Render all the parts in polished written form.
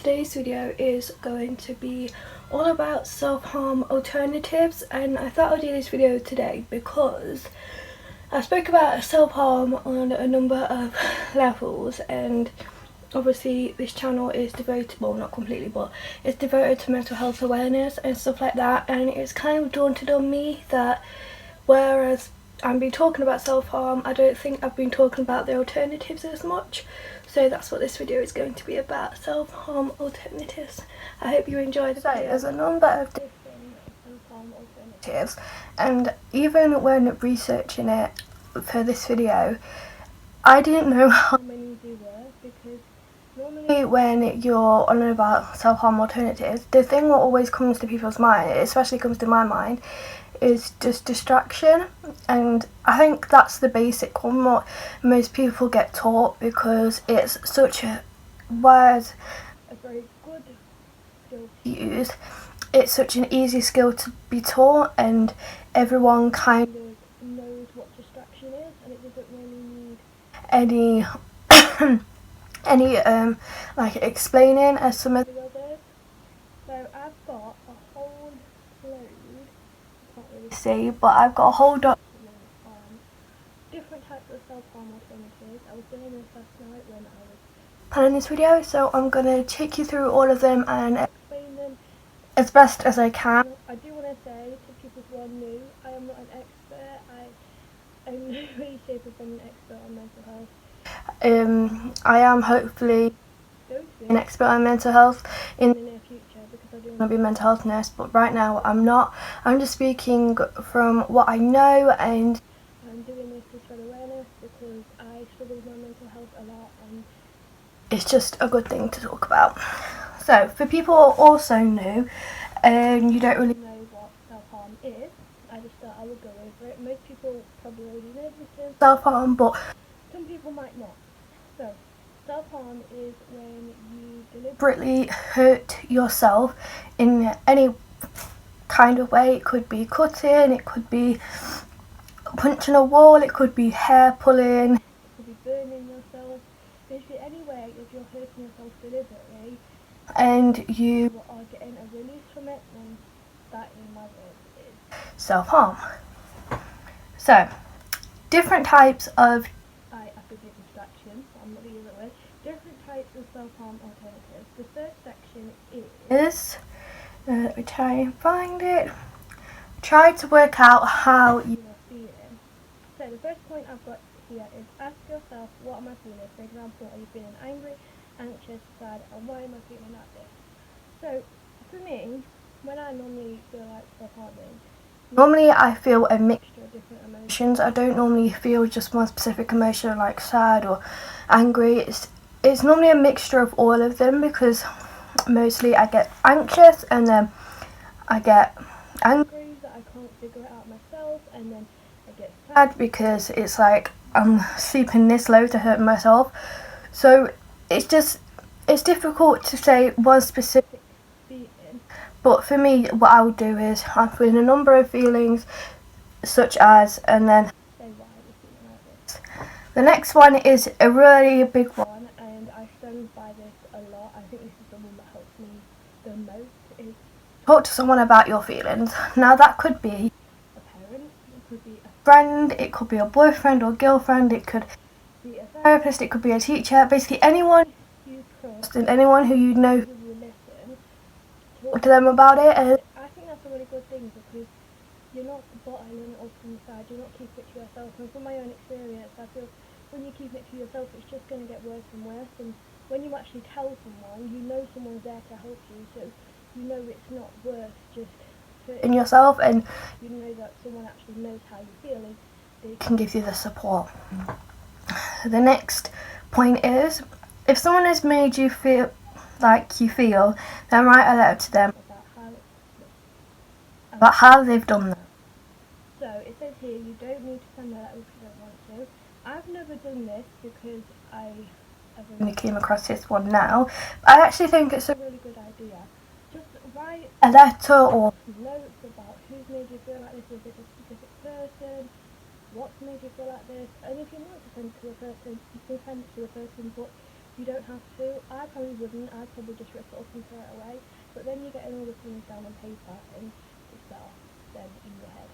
today's video is going to be all about self-harm alternatives, and I thought I'd do this video today because I spoke about self-harm on a number of levels, and obviously this channel is devoted, well not completely, but it's devoted to mental health awareness and stuff like that, and it's kind of daunted on me that whereas I've been talking about self-harm, I don't think I've been talking about the alternatives as much. So that's what this video is going to be about, self-harm alternatives. I hope you enjoyed the video. There's a number of different self-harm alternatives, and even when researching it for this video, I didn't know how many there were, because normally when you're on about self-harm alternatives, the thing that always comes to people's mind, especially comes to my mind, is just distraction, and I think that's the basic one what most people get taught, because it's such a very good skill to use. It's such an easy skill to be taught, and everyone kind of knows what distraction is, and it doesn't really need any like explaining as some of the others. So I've got a whole load, can't really see, but I've got a whole document on different types of self-harm alternatives. I was doing this last night when I was planning this video, so I'm going to take you through all of them and explain them as best as I can. I do want to say to people who are new, I am not an expert. I am no way, shape or form an expert on mental health. I am hopefully going to be an expert on mental health in the near future, because I do want to be a mental health nurse, but right now I'm not. I'm just speaking from what I know, and I'm doing this to spread awareness because I struggle with my mental health a lot, and it's just a good thing to talk about. So for people who are also new and you don't really know what self-harm is, I just thought I would go over it. Most people probably already know this is self-harm, but some people might not. So self-harm is when you deliberately hurt yourself in any kind of way. It could be cutting, it could be punching a wall, it could be hair pulling, it could be burning yourself. Basically any way if you're hurting yourself deliberately and you are getting a release from it, then that in my words is self-harm. So different types of distraction, I'm not going to use that word. Different types of self-harm alternatives. The first section is, let me try and find it. Try to work out how you are feeling. So the first point I've got here is ask yourself, what am I feeling? For example, are you feeling angry, anxious, sad, and why am I feeling like this? So for me, when I normally feel like self-harming, normally I feel a mixture of different emotions. I don't normally feel just one specific emotion like sad or angry. It's normally a mixture of all of them, because mostly I get anxious and then I get angry that I can't figure it out myself, and then I get sad because it's like I'm sleeping this low to hurt myself. So it's difficult to say one specific feeling. But for me, what I would do is I'm feeling a number of feelings, such as, and then say why you're feeling like this. The next one is a really big one, and I stand by this a lot. I think this is the one that helps me the most, is talk to someone about your feelings. Now that could be a parent, it could be a friend, it could be a boyfriend or girlfriend, it could be a therapist, it could be a teacher, basically anyone you trust and anyone who you know who will listen. Talk to them about it, and I think that's a really good thing, because you're not bottling it up inside, you're not keeping it to yourself. And from my own experience, I feel when you keep it to yourself, it's just going to get worse and worse, and when you actually tell someone, you know someone's there to help you, so you know it's not worth just hurting yourself, and you know that someone actually knows how you feel and they can give you the support. The next point is, if someone has made you feel like you feel, then write a letter to them about how they've done that. So it says here, you don't need to send a letter if you don't want to. I've never done this because I've only came across this one now. I actually think it's a really good idea. Just write a letter or notes about who's made you feel like this. Is it a specific person? What's made you feel like this? And if you want to send it to a person, you can send it to a person, but You don't have to. I probably wouldn't. I'd probably just rip it up and throw it away. But then you're getting all the things down on paper and it's better than in your head.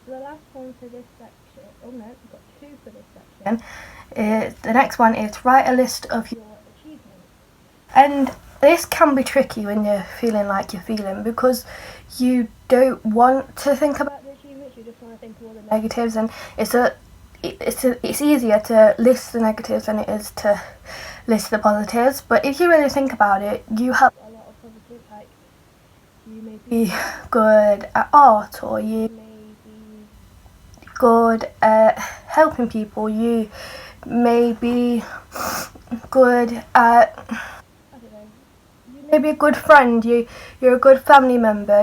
So the last one for this section, oh no, we've got two for this section. The next one is write a list of your achievements. And this can be tricky when you're feeling like you're feeling, because you don't want to think about the achievements, you just want to think of all the negatives, and it's easier to list the negatives than it is to list the positives. But if you really think about it, you have a lot of positives, like you may be good at art, or you may be good at helping people, you may be good at, I don't know, you may be a good friend, you're a good family member,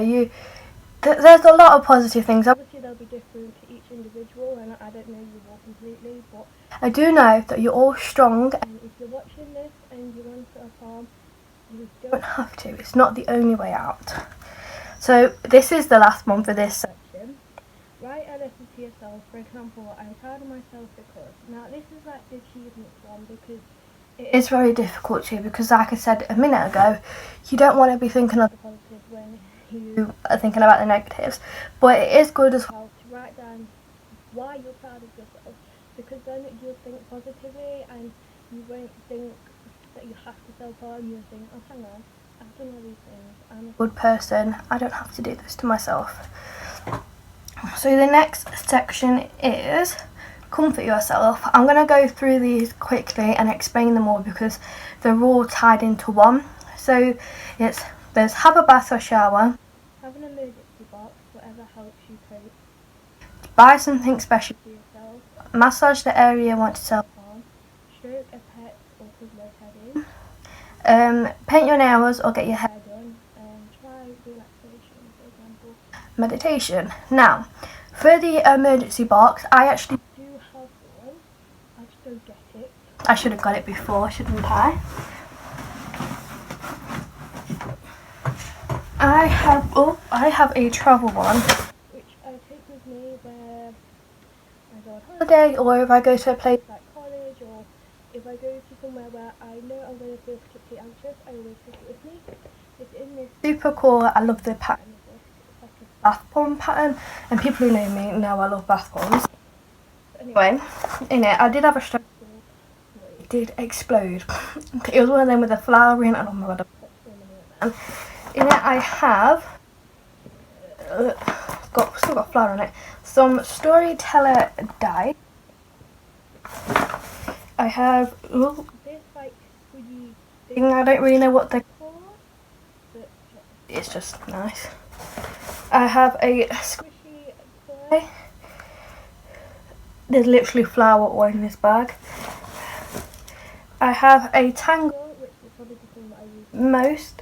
there's a lot of positive things. Obviously they'll be different to each individual, and I don't know you all completely, but I do know that you're all strong, and if you're watching this and you want to self-harm, you don't have to. It's not the only way out. So this is the last one for this section. Write a letter to yourself. For example, I'm proud of myself because. Now this is like the achievements one, because it is very difficult to, because like I said a minute ago, you don't want to be thinking of the positives when you are thinking about the negatives. But it is good as well to write down why you're proud of yourself, because then you'll think positively and you won't think that you have to self-harm. You'll think, oh hang on, I've done all these things, I'm a good person, I don't have to do this to myself. So the next section is comfort yourself. I'm going to go through these quickly and explain them all because they're all tied into one. So there's have a bath or shower, have an emergency box, whatever helps you cope, buy something special for yourself, massage the area you want to self-harm, stroke a pet or cuddle a teddy, paint your nails or get your hair done, try relaxation, for example, meditation. Now, for the emergency box, I actually do have one. I just don't get it. I should have got it before, shouldn't I? I have a travel one, which I take with me where I go on holiday, or if I go to a place like college, or if I go to somewhere where I know I'm going to feel particularly anxious, I always take it with me. It's in this super cool, I love the pattern of this. It's like a bath bomb pattern, and people who know me know I love bath bombs. But anyway, in it I did have a stress ball, it did explode. It was one of them with a flower in, and oh my god, I've got so many of them. In it I have still got flour on it, some storyteller die. I have this like squidgy thing, I don't really know what they're called, but it's just nice. I have a squishy toy. There's literally flour all in this bag. I have a tangle, which is probably the thing that I use most.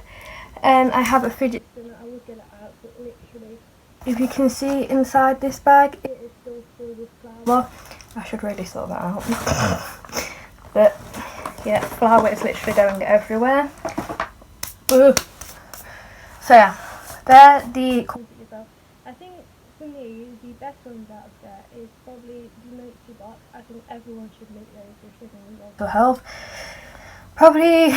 And I have a fidget spinner. I would get it out, but literally, if you can see inside this bag, it is still full with flour. I should really sort that out. But yeah, flour is literally going everywhere. Ugh. So yeah, they're the comfort yourself. I think for me, the best ones out there is probably the emergency box. I think everyone should make those if they're struggling with mental health. Probably.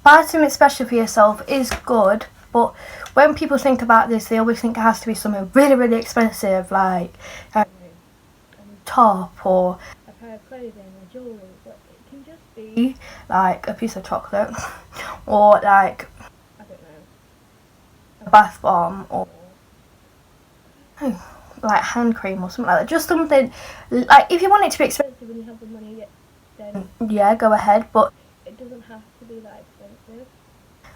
Buy something special for yourself is good, but when people think about this, they always think it has to be something really, really expensive, like a top or a pair of clothing or jewellery, but it can just be like a piece of chocolate or like, I don't know, a bath bomb or like hand cream or something like that. Just something, like if you want it to be expensive and you have the money, then yeah, go ahead, but it doesn't have to be that expensive.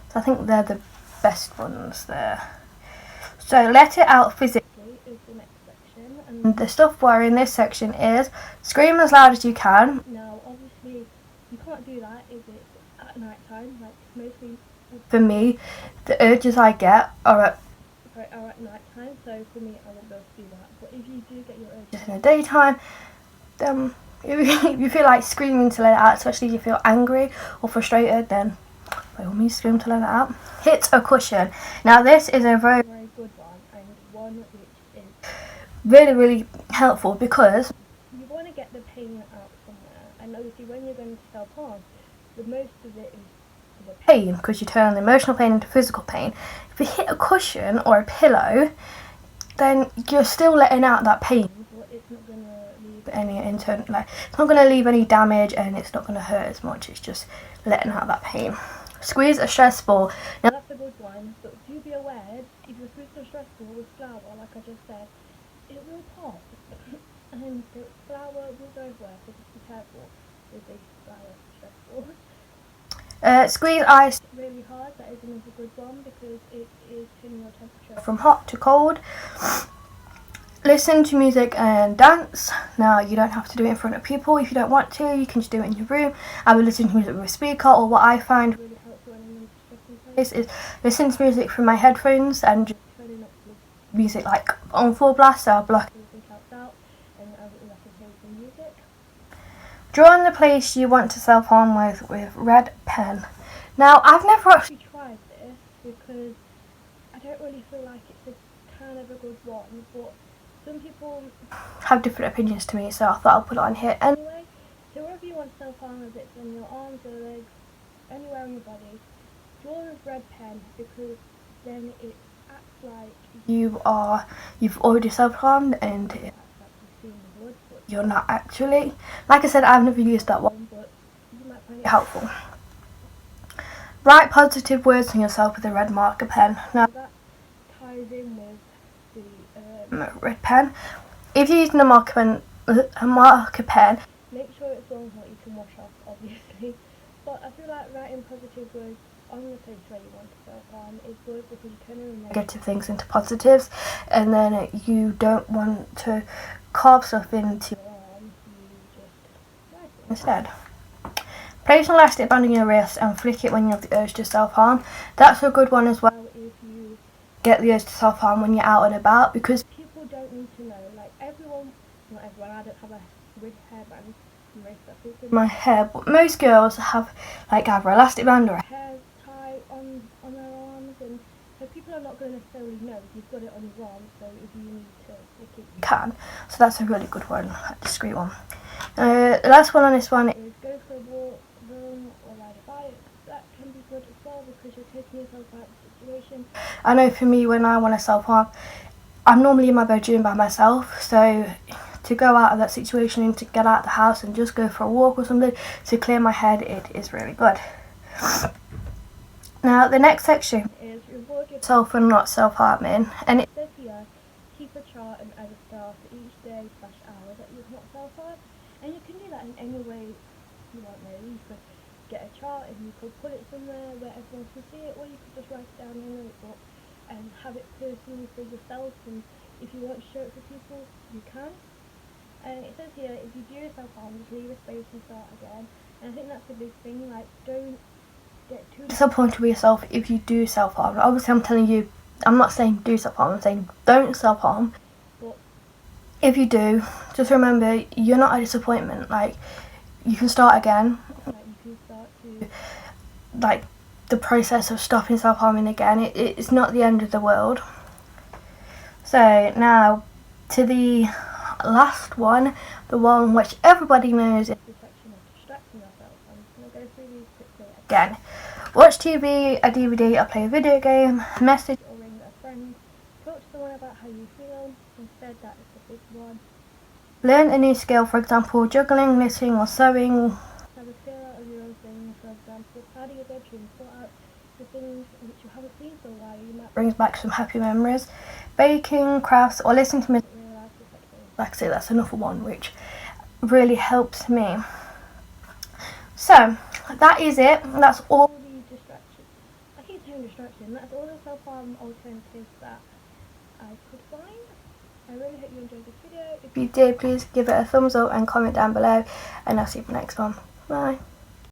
So I think they're the best ones there. So let it out physically is the next section, and the stuff we're in this section is scream as loud as you can. Now obviously you can't do that if it's at night time, like mostly for me the urges I get are at night time, so for me I won't be able to do that. But if you do get your urges in the daytime, then if you feel like screaming to let it out, especially if you feel angry or frustrated, then by all means scream to let it out. Hit a cushion. Now this is a very, very good one, and one which is really, really helpful because you want to get the pain out somewhere. I know obviously when you're going to self-harm, the most of it is the pain, because you turn the emotional pain into physical pain. If you hit a cushion or a pillow, then you're still letting out that pain, but it's not going to leave any internal, like, it's not going to leave any damage, and it's not going to hurt as much. It's just letting out that pain. Squeeze a stress ball. Now that's a good one, but do be aware, if you squeeze a stress ball with flour, like I just said, it will pop, and the flour will go everywhere, so just be careful with the flour stress ball. Squeeze ice really hard. That is another good one, because it is turning your temperature from hot to cold. Listen to music and dance. Now, you don't have to do it in front of people if you don't want to. You can just do it in your room. I would listen to music with a speaker, or what I find really helpful when I'm in a stressing place is listen to music from my headphones and just turning up the music like on full blast, so I'll block everything else out and I can hear some music. Draw in the place you want to self-harm with red pen. Now, I've never actually tried this because I don't really feel like it's a kind of a good one, but some people have different opinions to me, so I thought I'll put it on here anyway. So wherever you want to self-harm, if it's on your arms or legs, anywhere on your body, draw with red pen, because then it acts like you've already self-harmed, and it acts like you've seen the blood, but you're not actually. Like I said, I've never used that one, but you might find it helpful. Write positive words on yourself with a red marker pen. Now that ties in with the red pen. If you're using a marker pen, make sure it's one that you can wash off, obviously. But I feel like writing positive words on the place where you want to self-harm is good, because you turn negative things into positives, and then you don't want to carve stuff into your arm, you just write it instead. Place an elastic band on your wrist and flick it when you have the urge to self-harm. That's a good one as well if you get the urge to self-harm when you're out and about, because people don't need to know. Like not everyone, I don't have a red hairband in my hair, but most girls have like either an elastic band or a hair tie on their arms, and so people are not going to necessarily know if you've got it on your arm, so if you need to flick it, you can. So that's a really good one, a discreet one. The last one on this one is go for a walk, run, or ride a bike. That can be good as well, because you're taking yourself out of the situation. I know for me, when I want to self-harm, I'm normally in my bedroom by myself, so to go out of that situation and to get out of the house and just go for a walk or something to clear my head, it is really good. Now, the next section is reward yourself for not self-harming, and it says here, keep a chart and add a star for each day/hour that you've not self-harmed, and you can do that in any way you want really. You could get a chart and you could put it somewhere where everyone can see it, or you could just write it down in a notebook and have it personally for yourself, and if you want to show it for people, you can. And it says here, if you do self-harm, just leave a space and start again. And I think that's a big thing, like, don't get too disappointed with yourself if you do self-harm. Obviously, I'm telling you, I'm not saying do self-harm, I'm saying don't self-harm. But if you do, just remember, you're not a disappointment. Like, you can start again. Like, you can start to, like, the process of stopping self-harming again. It's not the end of the world. So, now, to the last one, the one which everybody knows is the section of distracting yourself. I'm going to go through these quickly again. Watch TV, a DVD, or play a video game, message or ring a friend, talk to someone about how you feel. Instead, that is the big one. Learn a new skill, for example, juggling, knitting, or sewing. Have a skill out of your own thing, for example, tidy your bedroom, sort out the things which you haven't seen for a while. You might brings back some happy memories. Baking, crafts, or listen to music. Like I say, that's another one which really helps me. So, that is it. That's all the distractions. I keep saying distraction. That's all the self-harm alternatives that I could find. I really hope you enjoyed this video. If you did, please give it a thumbs up and comment down below. And I'll see you in the next one. Bye.